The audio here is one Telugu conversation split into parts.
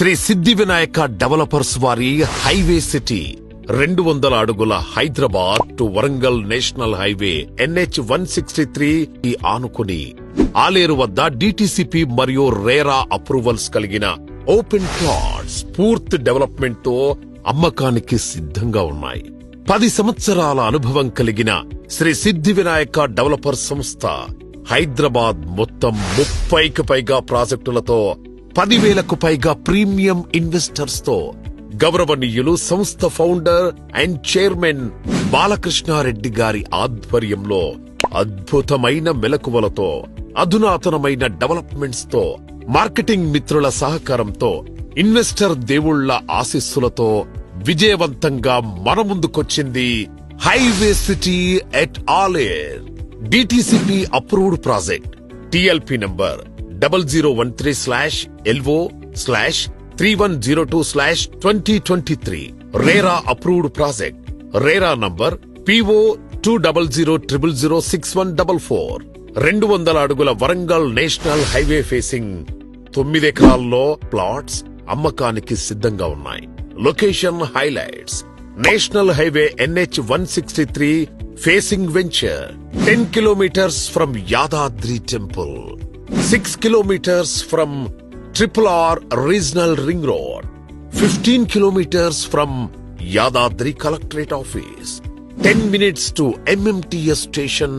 శ్రీ సిద్ధి వినాయక డెవలపర్స్ వారి హైవే సిటీ 200 అడుగుల Hyderabad to Warangal national highway NH 163 ఆనుకుని ఆలేరు వద్ద DTCP మరియు రేరా అప్రూవల్స్ కలిగిన ఓపెన్ ప్లాట్స్ పూర్తి డెవలప్మెంట్ తో అమ్మకానికి సిద్ధంగా ఉన్నాయి. 10 సంవత్సరాల అనుభవం కలిగిన శ్రీ సిద్ధి వినాయక డెవలపర్ సంస్థ హైదరాబాద్ మొత్తం 30కి పైగా ప్రాజెక్టులతో 10,000కు పైగా ప్రీమియం ఇన్వెస్టర్స్ తో గౌరవనీయులు సంస్థ ఫౌండర్ అండ్ చైర్మన్ బాలకృష్ణారెడ్డి గారి ఆధ్వర్యంలో అద్భుతమైన మెలకువలతో అధునాతనమైన డెవలప్మెంట్స్ తో మార్కెటింగ్ మిత్రుల సహకారంతో ఇన్వెస్టర్ దేవుళ్ల ఆశీస్సులతో విజయవంతంగా మన ముందుకొచ్చింది highway city at Aler. DTCP approved project TLP number 0013/LO/3102/2023. RERA approved project RERA number PO 200006144. 200 అడుగుల వరంగల్ నేషనల్ హైవే ఫేసింగ్ 9 ఎకరాల్లో ప్లాట్స్ అమ్మకానికి సిద్ధంగా ఉన్నాయి. Location highlights: national highway NH 163 facing venture, 10 kilometers from Yadadri Temple, 6 kilometers from RRR Regional Ring Road, 15 kilometers from Yadadri Collectorate Office, 10 minutes to MMTS station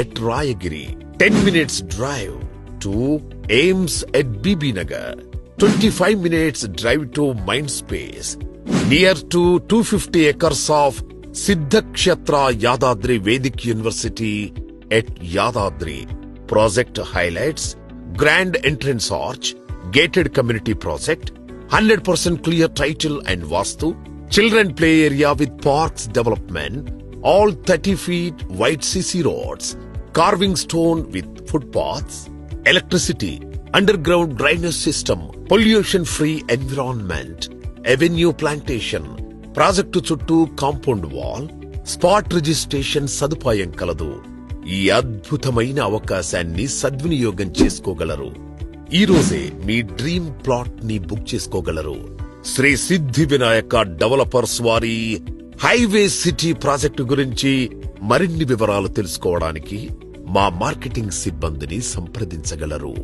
at Rayagiri, 10 minutes drive to AIMS at BB Nagar, 25 minutes drive to Mindspace, near to 250 acres of Siddhakshetra Yadadri Vedic University at Yadadri. Project highlights: grand entrance arch, gated community project, 100% clear title and vastu, children play area with parks development, all 30 feet wide CC roads, carving stone with footpaths, electricity, underground drainage system, pollution free environment, avenue plantation, project చుట్టూ కాంపౌండ్ వాల్, స్పాట్ రిజిస్ట్రేషన్ సదుపాయం కలదు. ఈ అద్భుతమైన అవకాశాన్ని సద్వినియోగం చేసుకోగలరు. ఈ రోజే మీ డ్రీమ్ ప్లాట్ ని బుక్ చేసుకోగలరు. శ్రీ సిద్ధి వినాయక డెవలపర్స్ వారి హైవే సిటీ ప్రాజెక్టు గురించి మరిన్ని వివరాలు తెలుసుకోవడానికి మా మార్కెటింగ్ సిబ్బందిని సంప్రదించగలరు.